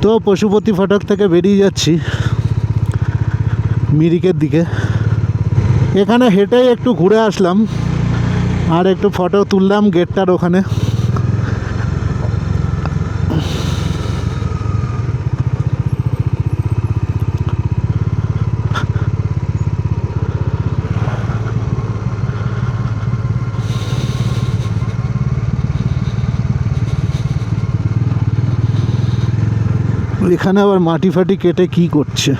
তো পশুপতি ফাটক থেকে বেরিয়ে যাচ্ছি মিরিকের দিকে। এখানে হেঁটেই একটু ঘুরে আসলাম আর একটু ফটো তুললাম গেটটার ওখানে। এখানে আবার মাটি ফাটি কেটে কি করছে?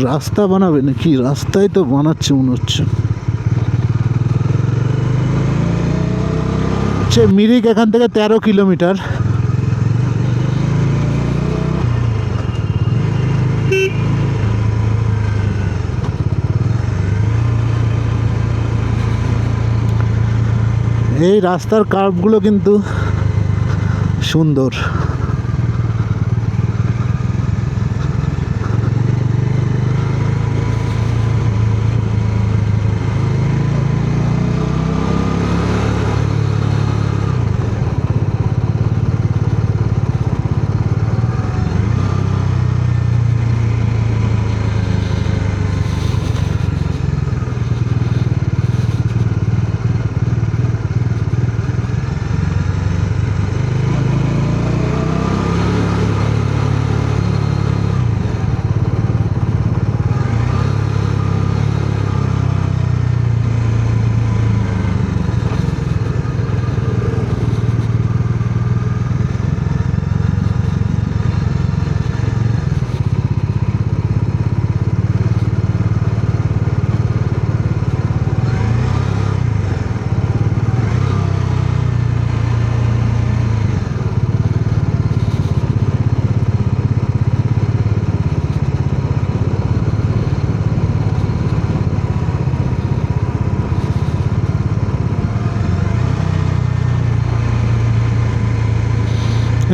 রাস্তা বানাবে নাকি? রাস্তাই তো বানাচ্ছে মনে হচ্ছে। মিরিক এখান থেকে 13 কিলোমিটার। এই রাস্তার কার্ভগুলো কিন্তু সুন্দর।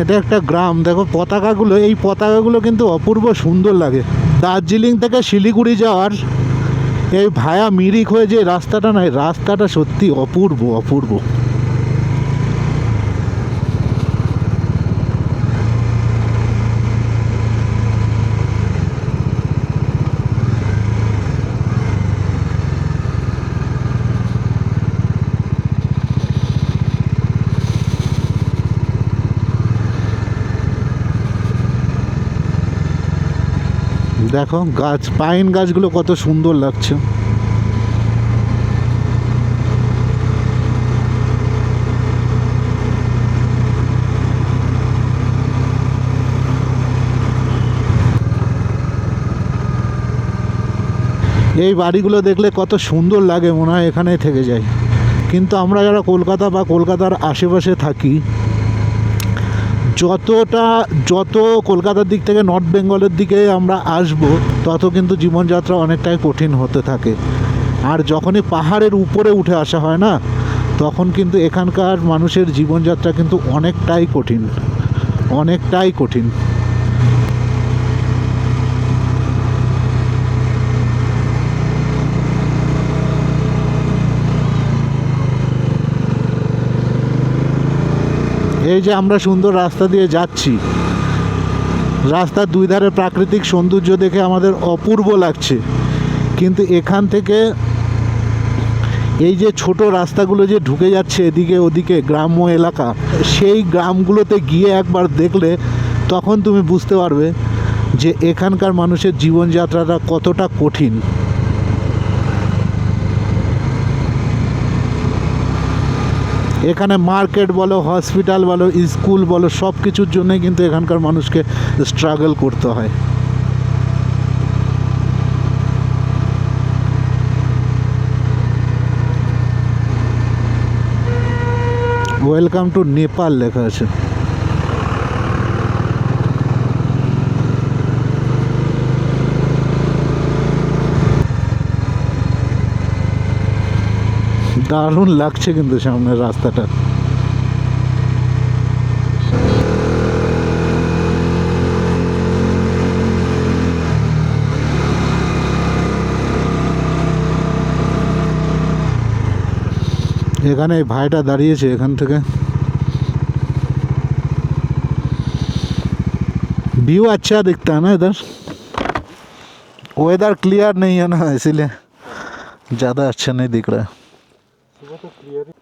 এটা একটা গ্রাম। দেখো পতাকাগুলো, এই পতাকাগুলো কিন্তু অপূর্ব সুন্দর লাগে। দার্জিলিং থেকে শিলিগুড়ি যাওয়ার এই ভায়া মিরিক হয়ে যে রাস্তাটা, নয় রাস্তাটা সত্যি অপূর্ব অপূর্ব। দেখো গাছ, পাইন গাছগুলো কত সুন্দর লাগছে। এই বাড়িগুলো দেখলে কত সুন্দর লাগে, মনে হয় এখানেই থেকে যায়। কিন্তু আমরা যারা কলকাতা বা কলকাতার আশেপাশে থাকি, যত কলকাতার দিক থেকে নর্থ বেঙ্গলের দিকে আমরা আসব, তত কিন্তু জীবনযাত্রা অনেকটাই কঠিন হতে থাকে। আর যখনই পাহাড়ের উপরে উঠে আসা হয় না, তখন কিন্তু এখানকার মানুষের জীবনযাত্রা কিন্তু অনেকটাই কঠিন, অনেকটাই কঠিন। এই যে আমরা সুন্দর রাস্তা দিয়ে যাচ্ছি, রাস্তার দুই ধারে প্রাকৃতিক সৌন্দর্য দেখে আমাদের অপূর্ব লাগছে। কিন্তু এখান থেকে এই যে ছোট রাস্তাগুলো যে ঢুকে যাচ্ছে এদিকে ওদিকে গ্রাম্য এলাকা, সেই গ্রামগুলোতে গিয়ে একবার দেখলে তখন তুমি বুঝতে পারবে যে এখানকার মানুষের জীবনযাত্রাটা কতটা কঠিন। এখানে মার্কেট বলো, হসপিটাল বলো, স্কুল বলো, সব কিছুর জন্যই কিন্তু এখানকার মানুষকে স্ট্রাগল করতে হয়। ওয়েলকাম টু নেপাল লেখা আছে। দারুণ লাগছে কিন্তু সামনের রাস্তাটা। এখানে ভাইটা দাঁড়িয়েছে, এখান থেকে व्यू अच्छा दिखता है ना इधर, वेदर क्लियर नहीं है ना, इसीलिए ज़्यादा अच्छा नहीं दिख रहा है। सुबह तो क्लियर ही।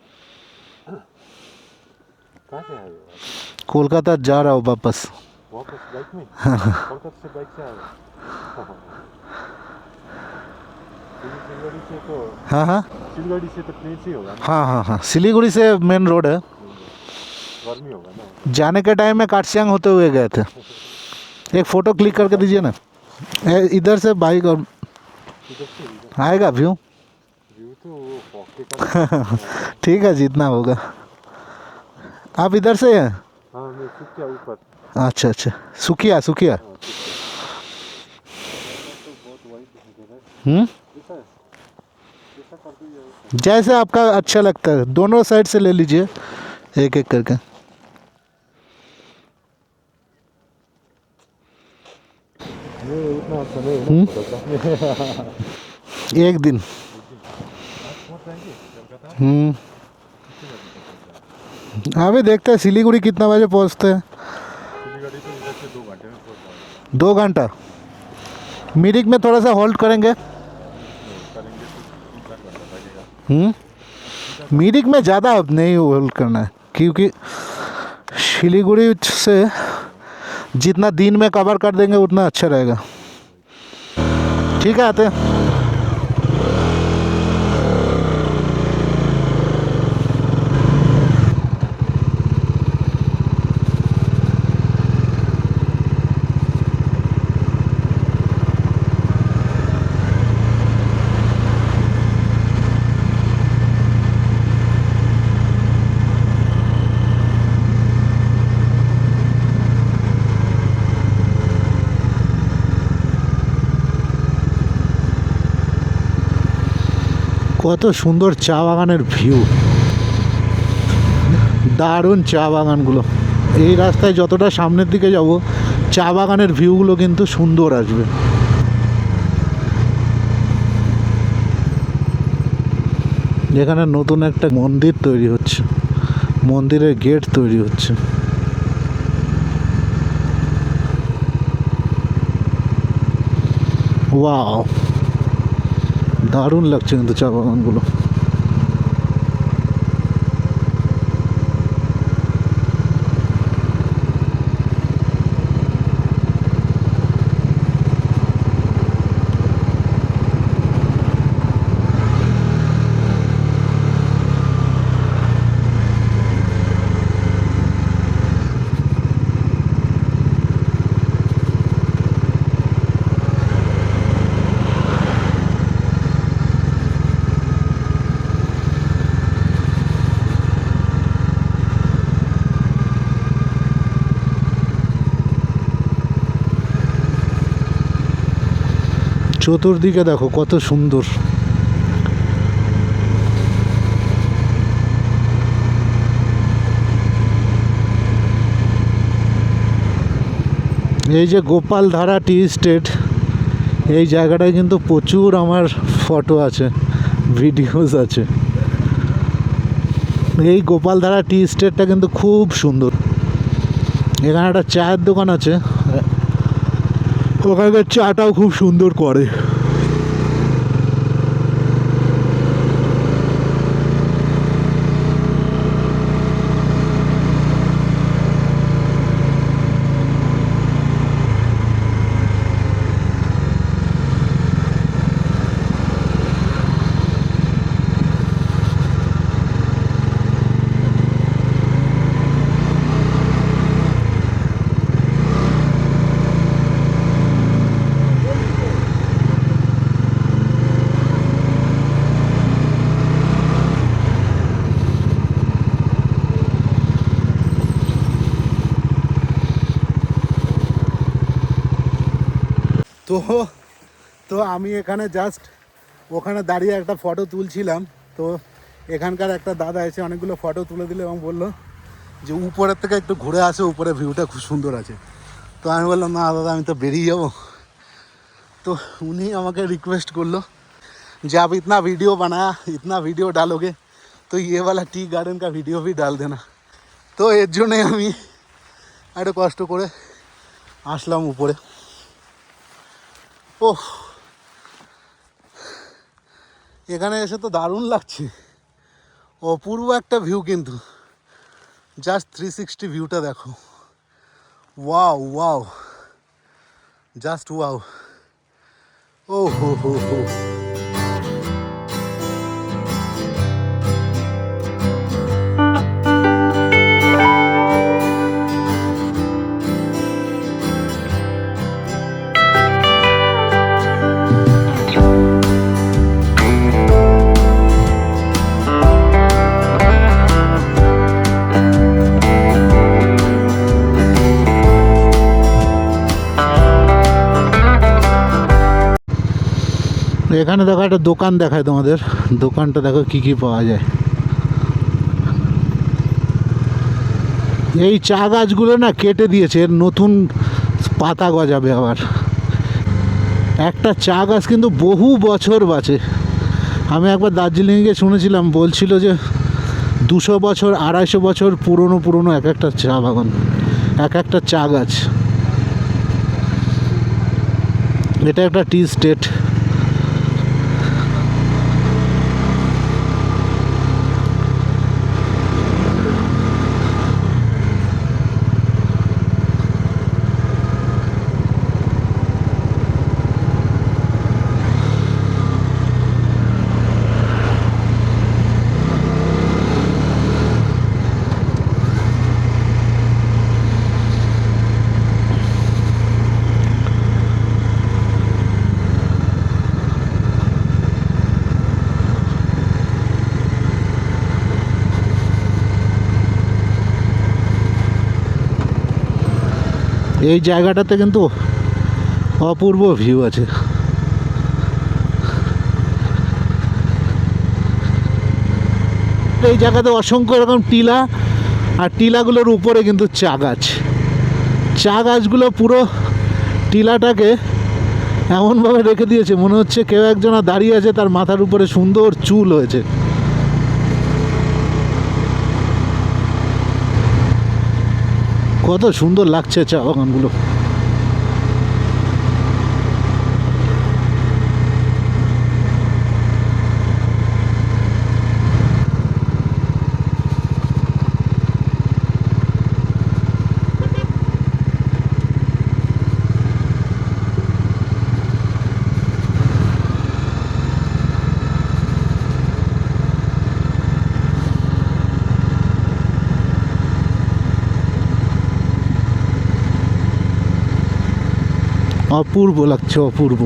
कहाँ से आए हो आप? कोलकाता जा रहा हूँ वापस। वापस बाइक में? कोलकाता से बाइक से आए हो? सिलीगुड़ी से तो, हाँ हाँ सिलीगुड़ी से तो ट्रेन से ही होगा ना? हाँ हाँ हाँ, सिलीगुड़ी से मेन रोड है। गर्मी होगा ना? जाने के टाइम में काटसियांग होते हुए गए थे। एक फ़ोटो क्लिक करके दीजिए ना, इधर से बाइक और इधर से इधर आएगा व्यू। व्यू तो वो पॉके का। ठीक है, जितना होगा। आप इधर से हैं? हाँ, मैं सुखिया ऊपर। अच्छा अच्छा, सुखिया सुखिया। हाँ, सुखिया तो बहुत वाइड दिखाई दे रहा है। ऐसा है, ऐसा कर दीजिए। जैसे आपका अच्छा लगता है, दोनों साइड से ले लीजिए एक एक करके। ये उतना अच्छा नहीं है ना फोटोग्राफ में। एक दिन। आप पहुंच जाएंगे कोलकाता? अभी देखते हैं सिलीगुड़ी कितना बजे पहुंचते हैं। सिलीगुड़ी तो इधर से 2 घंटे में पहुंच जाएंगे। 2 घंटा। मिरिक में थोड़ा सा होल्ड करेंगे। करेंगे तो 3-4 घंटा लगेगा। मिरिक में ज़्यादा अब नहीं होल्ड करना है, क्योंकि सिलीगुड़ी से जितना दिन में कवर कर देंगे उतना अच्छा रहेगा। ठीक है, आते हैं। কত সুন্দর চা বাগানের ভিউ, দারুণ চা বাগানগুলো। এই রাস্তায় যতটা সামনের দিকে যাব, চা বাগানের ভিউগুলো কিন্তু সুন্দর আসবে। এখানে নতুন একটা মন্দির তৈরি হচ্ছে, মন্দিরের গেট তৈরি হচ্ছে। ওয়াও, দারুণ লাগছে কিন্তু চা বাগানগুলো। চতুর্দিকে দেখো কত সুন্দর। এই যে গোপালধারা টি স্টেট, এই জায়গাটায় কিন্তু প্রচুর আমার ফটো আছে, ভিডিওস আছে। এই গোপালধারা টি স্টেটটা কিন্তু খুব সুন্দর। এখানে একটা চায়ের দোকান আছে, ওখানকার চাটাও খুব সুন্দর করে। তো তো আমি এখানে জাস্ট ওখানে দাঁড়িয়ে একটা ফটো তুলছিলাম। তো এখানকার একটা দাদা এসে অনেকগুলো ফটো তুলে দিল এবং বললো যে উপরের থেকে একটু ঘুরে আসে, উপরে ভিউটা খুব সুন্দর আছে। তো আমি বললাম না দাদা, আমি তো বেরিয়ে যাবো। तो उन्हीं আমাকে रिक्वेस्ट করলো যে आप इतना वीडियो बनाया, इतना वीडियो डालोगे तो ये वाला टी गार्डन का वीडियो भी डाल देना। तो এর জন্যই আমি একটু কষ্ট করে আসলাম উপরে। ওহ, এখানে এসে তো দারুণ লাগছে, অপূর্ব একটা ভিউ কিন্তু। জাস্ট 360 ভিউটা দেখো, ওয়াও ওয়াও, জাস্ট ওয়াও। ও হো হো হো। এখানে দেখো একটা দোকান দেখায় তোমাদের, দোকানটা দেখো কি কি পাওয়া যায়। এই চা গাছগুলো না কেটে দিয়েছে, এর নতুন পাতা গজাবে আবার। একটা চা গাছ কিন্তু বহু বছর বাঁচে। আমি একবার দার্জিলিংয়ে গিয়ে শুনেছিলাম, বলছিল যে 200 বছর 250 বছর পুরনো পুরনো এক একটা চা বাগান, এক একটা চা গাছ। এটা একটা টি স্টেট। এই জায়গাটাতে কিন্তু অপূর্ব ভিউ আছে। এই জায়গাতে অসংখ্য এরকম টিলা, আর টিলাগুলোর উপরে কিন্তু চা গাছ। চা গাছগুলো পুরো টিলাটাকে এমনভাবে রেখে দিয়েছে, মনে হচ্ছে কেউ একজন দাঁড়িয়ে আছে, তার মাথার উপরে সুন্দর চুল হয়েছে। কত সুন্দর লাগছে চা বাগানগুলো। অপূর্ব লাগছে, অপূর্ব।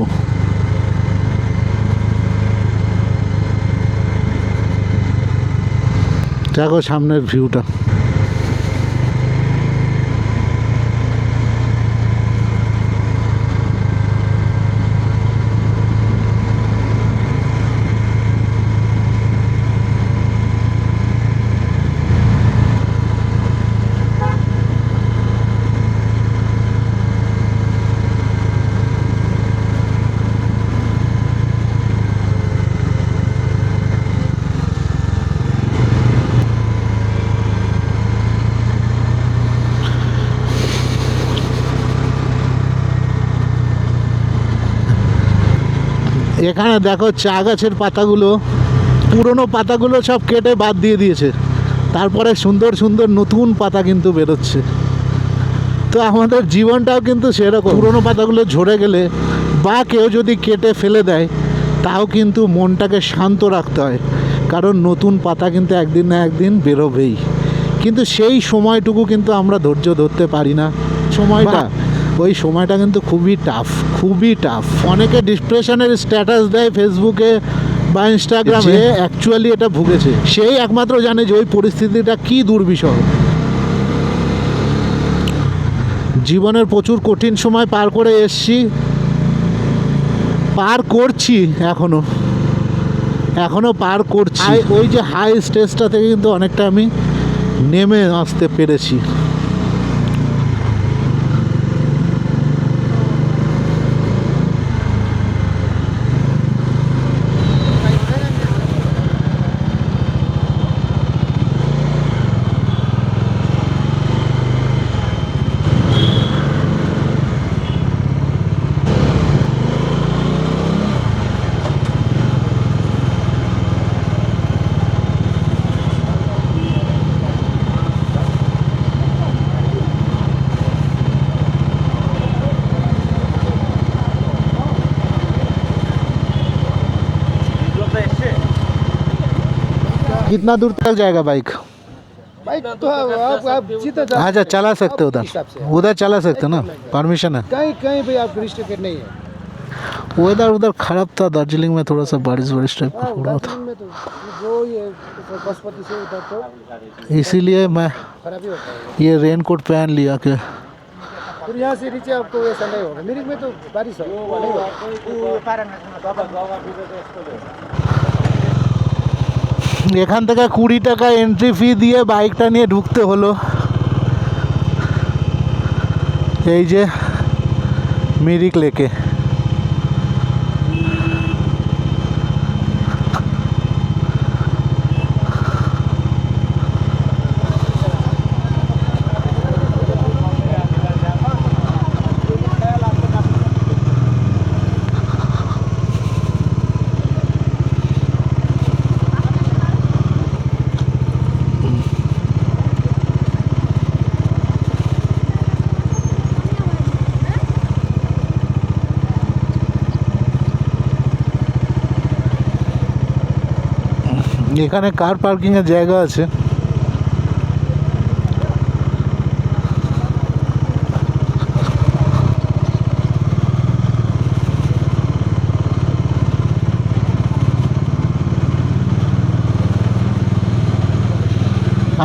দেখো সামনের ভিউটা। এখানে দেখো চা গাছের পাতাগুলো, পুরনো পাতাগুলো সব কেটে বাদ দিয়ে দিয়েছে, তারপরে সুন্দর সুন্দর নতুন পাতা কিন্তু বেরোচ্ছে। তো আমাদের জীবনটাও কিন্তু সেরকম, পুরনো পাতাগুলো ঝরে গেলে বা কেউ যদি কেটে ফেলে দেয়, তাও কিন্তু মনটাকে শান্ত রাখতে হয়, কারণ নতুন পাতা কিন্তু একদিন না একদিন বেরোবেই। কিন্তু সেই সময়টুকু কিন্তু আমরা ধৈর্য ধরতে পারি না। সময়টা, ওই সময়টা কিন্তু খুবই টাফ, খুবই টাফ। অনেকে ডিপ্রেশনের স্ট্যাটাস দেয় ফেসবুকে বা ইনস্টাগ্রামে, অ্যাকচুয়ালি এটা ভুগেছে, সেই একমাত্র জানে যে ওই পরিস্থিতিটা কী দুর্বিষহ। জীবনের প্রচুর কঠিন সময় পার করে এসছি, পার করছি, এখনো পার করছি। ওই যে হাই স্টেজটা থেকে কিন্তু অনেকটা আমি নেমে আসতে পেরেছি। कितना दूर तक जाएगा बाइक? बाइक तो आप जितना जा अच्छा चला सकते हो आपके उधर, हिसाब से। उधर चला सकते हो ना, परमिशन है? कहीं कहीं भी आपको रिस्ट्रिक्टेड नहीं है। वेदर उधर खराब था, दार्जिलिंग में थोड़ा सा बारिश बारिश टाइप का हाँ, हो रहा था, दार्जिलिंग में तो जो ये पशुपति से उधर तो इसीलिए मैं खराब ही होता है। ये रेनकोट पहन लिया कि फिर यहाँ से नीचे आपको ऐसा नहीं होगा। मिरिक में तो बारिश हो नहीं होगा। এখান থেকে 20 টাকা এন্ট্রি ফি দিয়ে বাইকটা নিয়ে ঢুকতে হলো। এই যে মিরিক লেকে, এখানে কার পার্কিংয়ের জায়গা আছে।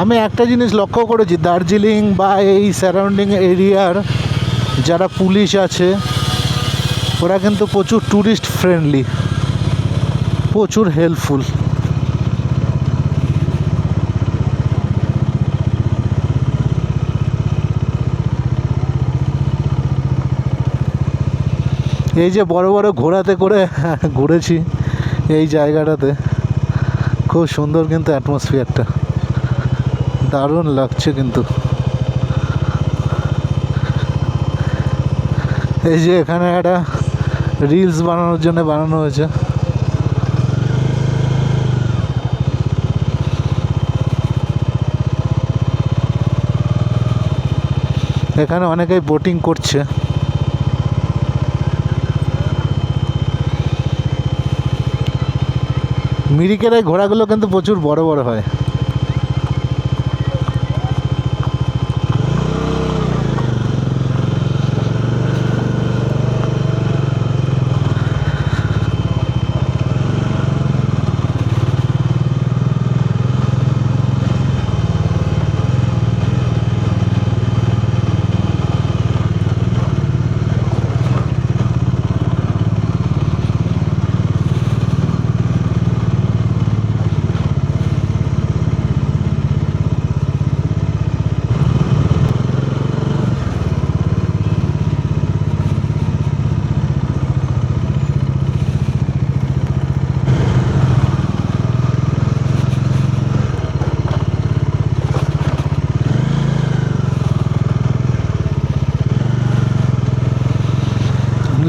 আমি একটা জিনিস লক্ষ্য করেছি, দার্জিলিং বা এই সারাউন্ডিং এরিয়ার যারা পুলিশ আছে ওরা কিন্তু প্রচুর ট্যুরিস্ট ফ্রেন্ডলি, প্রচুর হেল্পফুল। এই যে বড় বড় ঘোড়াতে করে ঘুরেছি এই জায়গাটাতে, খুব সুন্দর কিন্তু অ্যাটমসফিয়ারটা, দারুণ লাগছে কিন্তু। এই যে এখানে একটা রিলস বানানোর জন্য বানানো হয়েছে, এখানে অনেকেই বোটিং করছে। মিরিকের এই ঘোড়াগুলো কিন্তু প্রচুর বড় বড় হয়।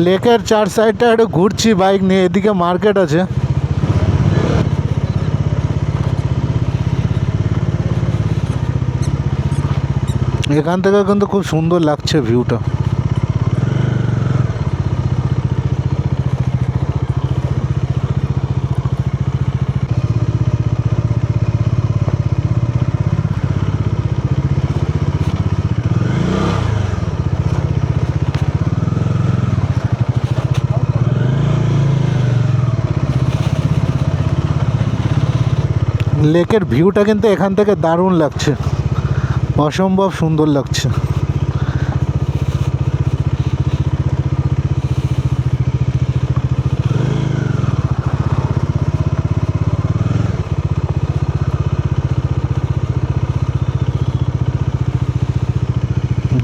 লেকের চার সাইডটা একটু ঘুরছি বাইক নিয়ে, এদিকে মার্কেট আছে। এখান থেকে কিন্তু খুব সুন্দর লাগছে ভিউটা। লেকের ভিউটা কিন্তু এখান থেকে দারুণ লাগছে, অসম্ভব সুন্দর লাগছে।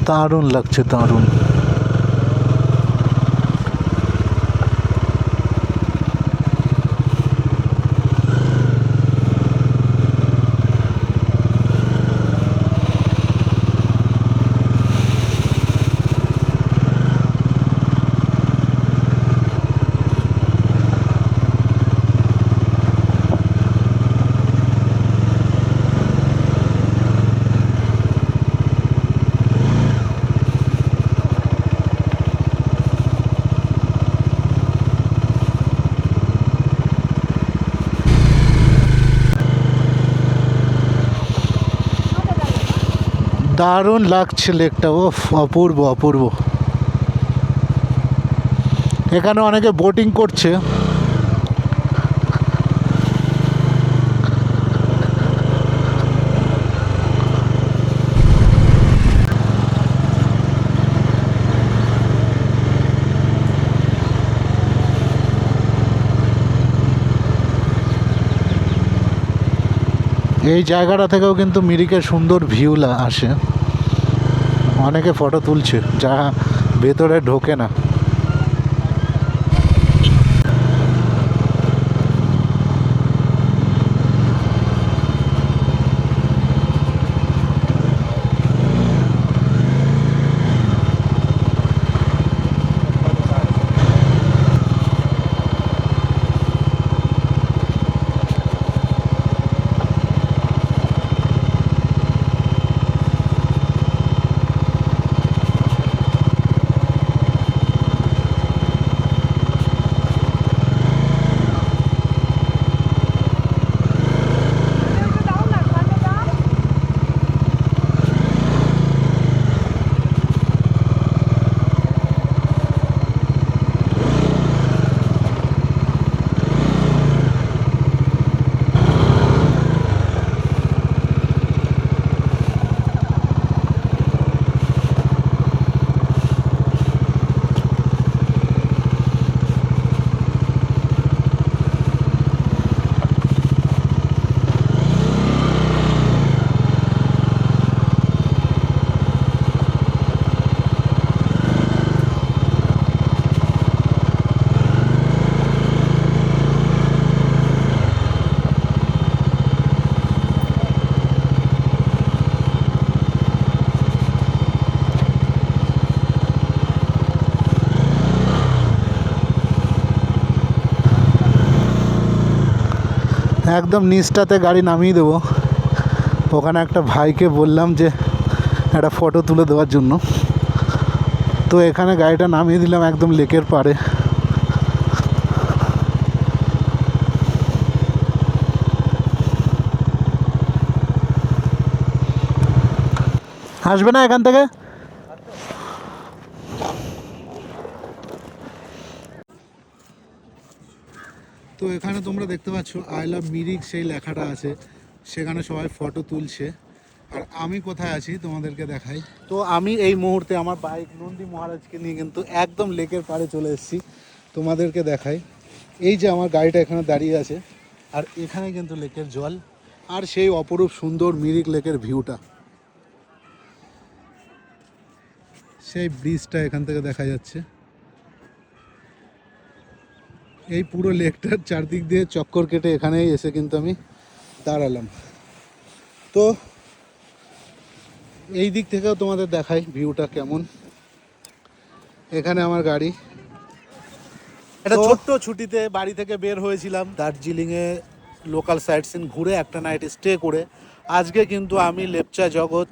দারুণ লাগছে, দারুণ। দারুণ লাগছে লেকটা, ও অপূর্ব অপূর্ব। এখানে অনেকে বোটিং করছে। এই জায়গাটা থেকেও কিন্তু মিরিকের সুন্দর ভিউ আসে। অনেকে ফটো তুলছে, যা ভেতরে ঢোকে না। একদম নিচটাতে গাড়ি নামিয়ে দেবো। ওখানে একটা ভাইকে বললাম যে একটা ফটো তুলে দেওয়ার জন্য, তো এখানে গাড়িটা নামিয়ে দিলাম একদম লেকের পাড়ে। আসবে না এখান থেকে? তো এখানে তোমরা দেখতে পাচ্ছ আই লাভ মিরিক সেই লেখাটা আছে, সেখানে সবাই ফটো তুলছে। আর আমি কোথায় আছি তোমাদেরকে দেখাই। তো আমি এই মুহূর্তে আমার বাইক নন্দী মহারাজকে নিয়ে কিন্তু একদম লেকের পাড়ে চলে এসেছি, তোমাদেরকে দেখাই। এই যে আমার গাড়িটা এখানে দাঁড়িয়ে আছে, আর এখানে কিন্তু লেকের জল আর সেই অপরূপ সুন্দর মিরিক লেকের ভিউটা, সেই ব্রিজটা এখান থেকে দেখা যাচ্ছে। এই পুরো লেকটার চারদিক দিয়ে চক্কর কেটে এখানে এসে কিন্তু আমি দাঁড়ালাম। তো এই দিক থেকেও তোমাদের দেখাই ভিউটা কেমন। এখানে আমার গাড়ি। একটা ছোট্ট ছুটিতে বাড়ি থেকে বের হয়েছিলাম দার্জিলিংয়ে, লোকাল সাইট সিন ঘুরে একটা নাইট স্টে করে। আজকে কিন্তু আমি লেপচা জগৎ,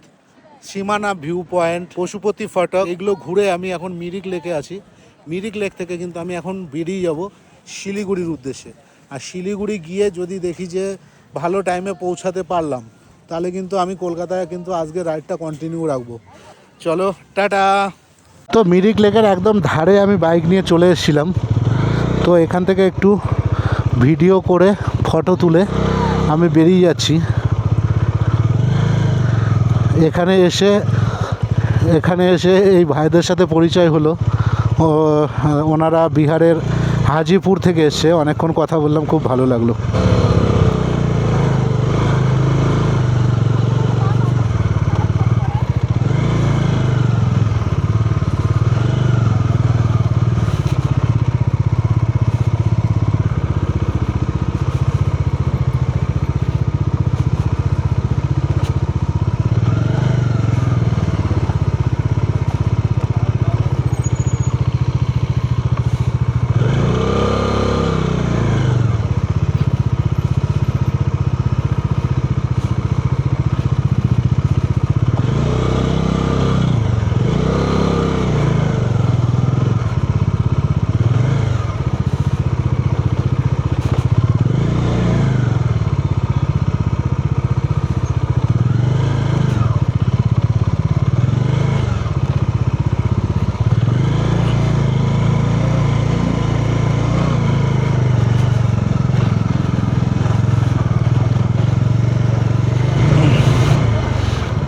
সীমানা ভিউ পয়েন্ট, পশুপতি ফটক এগুলো ঘুরে আমি এখন মিরিক লেকে আছি। মিরিক লেক থেকে কিন্তু আমি এখন বেরিয়ে যাব শিলিগুড়ির উদ্দেশ্যে। আর শিলিগুড়ি গিয়ে যদি দেখি যে ভালো টাইমে পৌঁছাতে পারলাম, তাহলে কিন্তু আমি কলকাতায় কিন্তু আজকে রাইডটা কন্টিনিউ রাখবো। চলো টাটা। তো মিরিক লেকের একদম ধারে আমি বাইক নিয়ে চলে এসেছিলাম। তো এখান থেকে একটু ভিডিও করে ফটো তুলে আমি বেরিয়ে যাচ্ছি। এখানে এসে এই ভাইদের সাথে পরিচয় হলো। ওনারা বিহারের হাজিপুর থেকে এসে অনেকক্ষণ কথা বললাম, খুব ভালো লাগলো।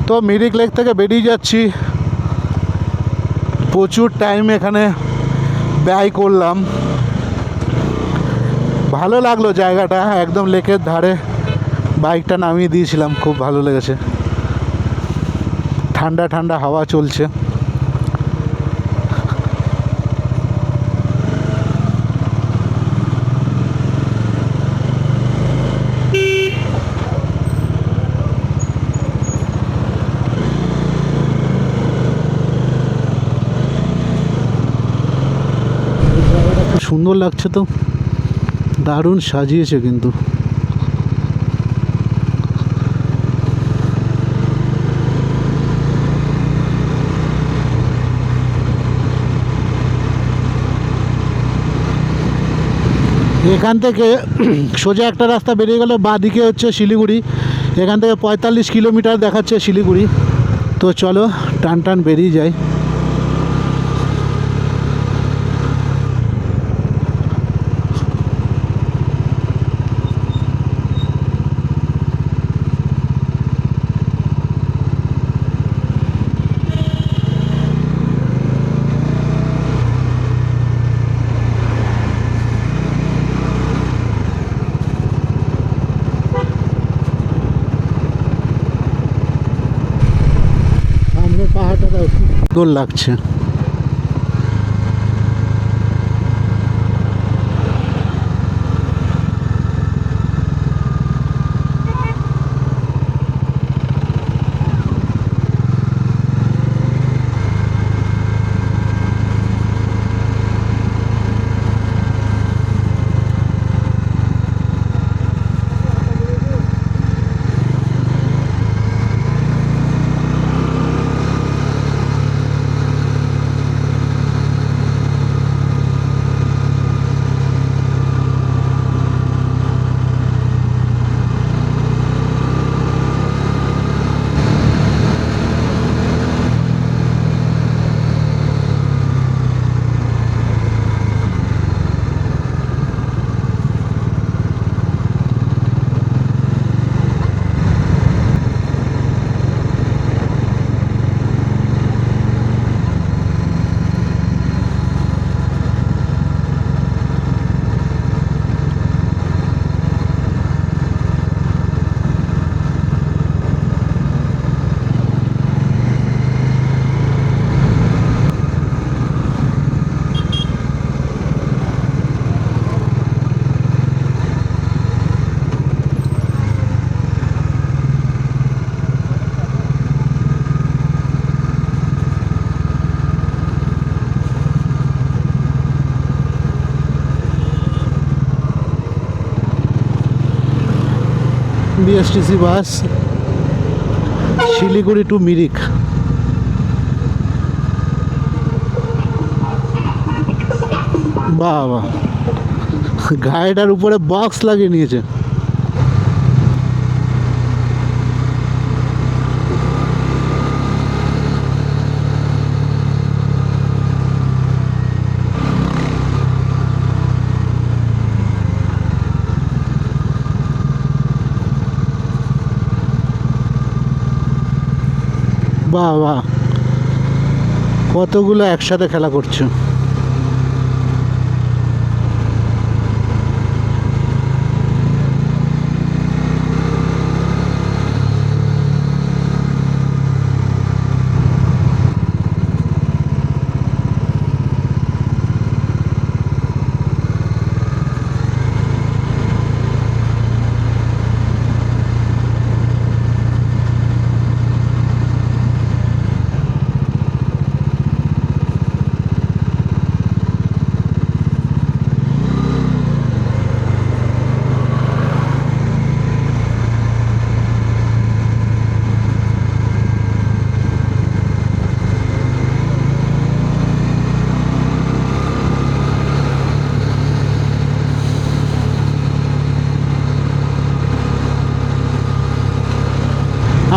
তো মিরিক লেক থেকে বেরিয়ে যাচ্ছি, প্রচুর টাইম এখানে ব্যয় করলাম। ভালো লাগলো জায়গাটা, একদম লেকের ধারে বাইকটা নামিয়ে দিয়েছিলাম, খুব ভালো লেগেছে। ঠান্ডা ঠান্ডা হাওয়া চলছে। খুব সুন্দর লাগছে তো, দারুণ সাজিয়েছে কিন্তু। এখান থেকে সোজা একটা রাস্তা বেরিয়ে গেলে বাঁ দিকে হচ্ছে শিলিগুড়ি। এখান থেকে 45 কিলোমিটার দেখাচ্ছে শিলিগুড়ি। তো চলো টান টান বেরিয়ে যাই। পাহাড়টা সুন্দর লাগছে। বিএসটিসি বাস শিলিগুড়ি টু মিরিক। বাহ বাহ, গাড়িটার উপরে বক্স লাগিয়ে নিয়েছে। বাহ বাহ, কতগুলো একসাথে খেলা করছে।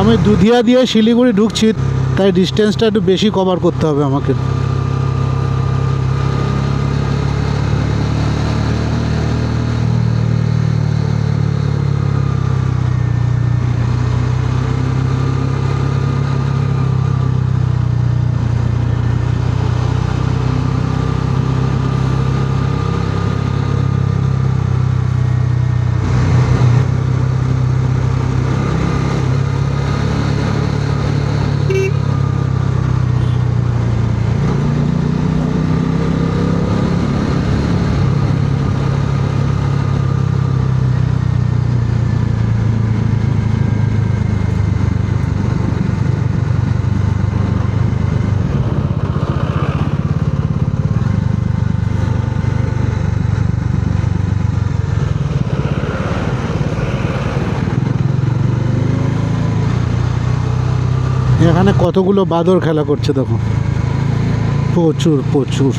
আমি দুধিয়া দিয়ে শিলিগুড়ি ঢুকছি, তাই ডিস্টেন্সটা একটু বেশি কভার করতে হবে আমাকে। এখানে কতগুলো বাদর খেলা করছে দেখো, প্রচুর প্রচুর।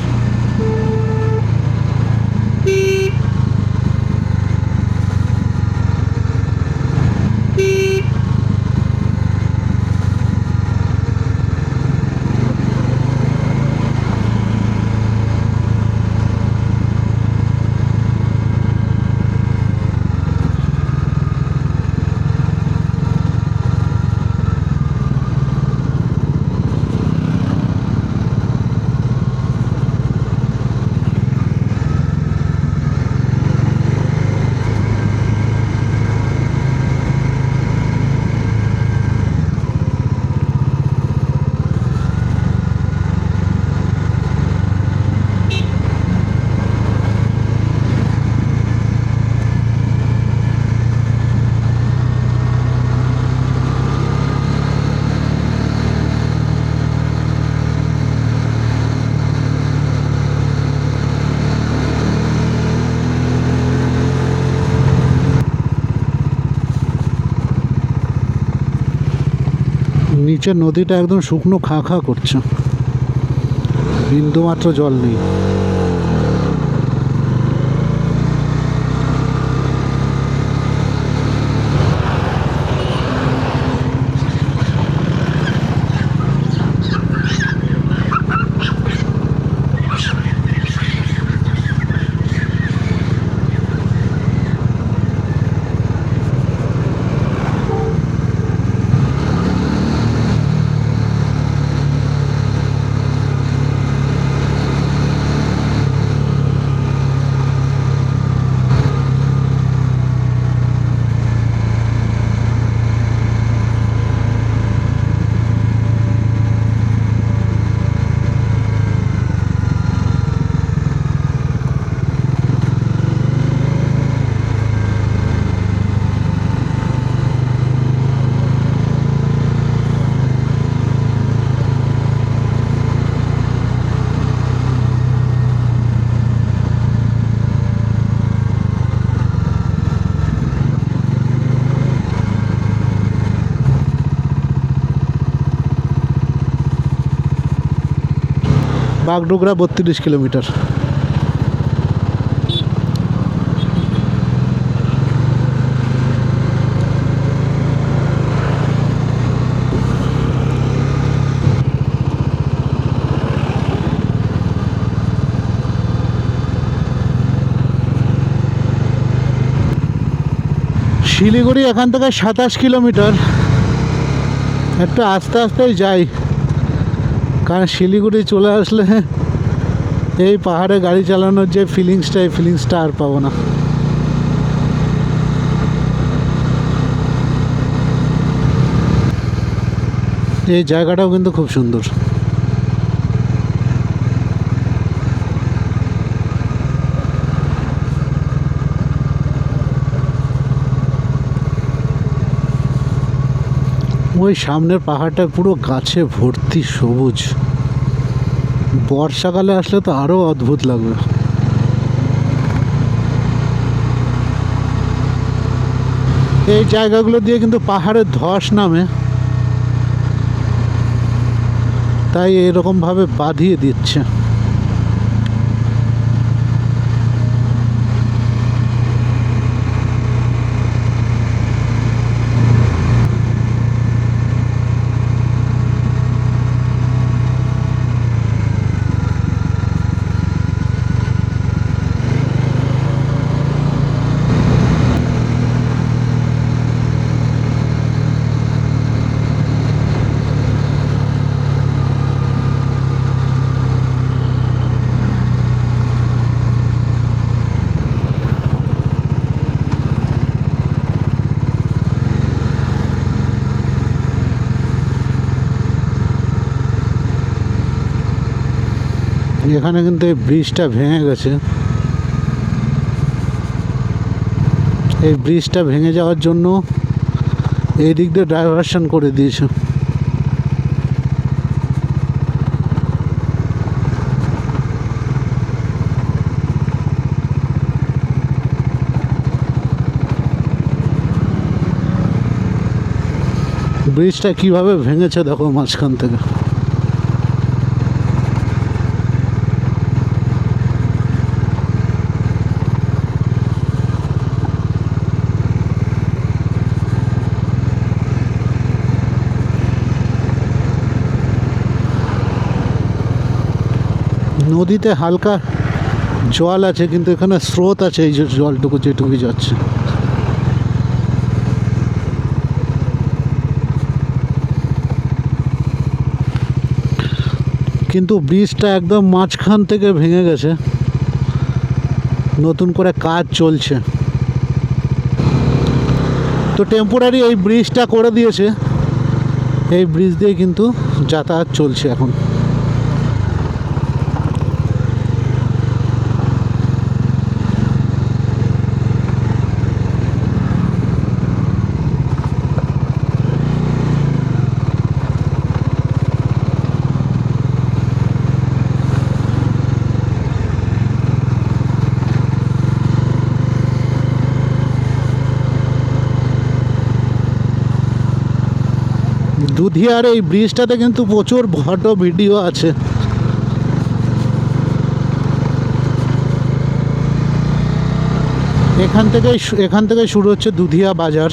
নিচের নদীটা একদম শুকনো খা খা করছে, বিন্দুমাত্র জল নেই। বাগডোগরা 32 কিলোমিটার। শিলিগুড়ি এখান থেকে 27 কিলোমিটার। একটু আস্তে আস্তেই যাই, কারণ শিলিগুড়ি চলে আসলে এই পাহাড়ে গাড়ি চালানোর যে ফিলিংসটা, এই ফিলিংসটা আর পাবো না। এই জায়গাটাও কিন্তু খুব সুন্দর। ওই সামনের পাহাড়টা পুরো গাছে ভর্তি সবুজ। বর্ষাকালে আসলে তো আরো অদ্ভুত লাগবে। এই জায়গাগুলো দিয়ে কিন্তু পাহাড়ের ধস নামে, তাই এরকম ভাবে বাঁধিয়ে দিচ্ছে। এখানে কিন্তু এই ব্রিজটা ভেঙে গেছে। এই ব্রিজটা ভেঙে যাওয়ার জন্য এই দিক দিয়ে ডাইভারশন করে দিয়েছে। ব্রিজটা কিভাবে ভেঙেছে দেখো মাঝখান থেকে। নদীতে হালকা জল আছে, কিন্তু এখানে স্রোত আছে, এই যে জলটুকু যেটুকুই যাচ্ছে। কিন্তু ব্রিজটা একদম মাঝখান থেকে ভেঙে গেছে, নতুন করে কাজ চলছে। তো টেম্পোরারি এই ব্রিজটা করে দিয়েছে, এই ব্রিজ দিয়ে কিন্তু যাতায়াত চলছে এখন। দুধিয়ার এই ব্রিজটাতে কিন্তু প্রচুর ফটো ভিডিও আছে। এখান থেকেই শুরু হচ্ছে দুধিয়া বাজার।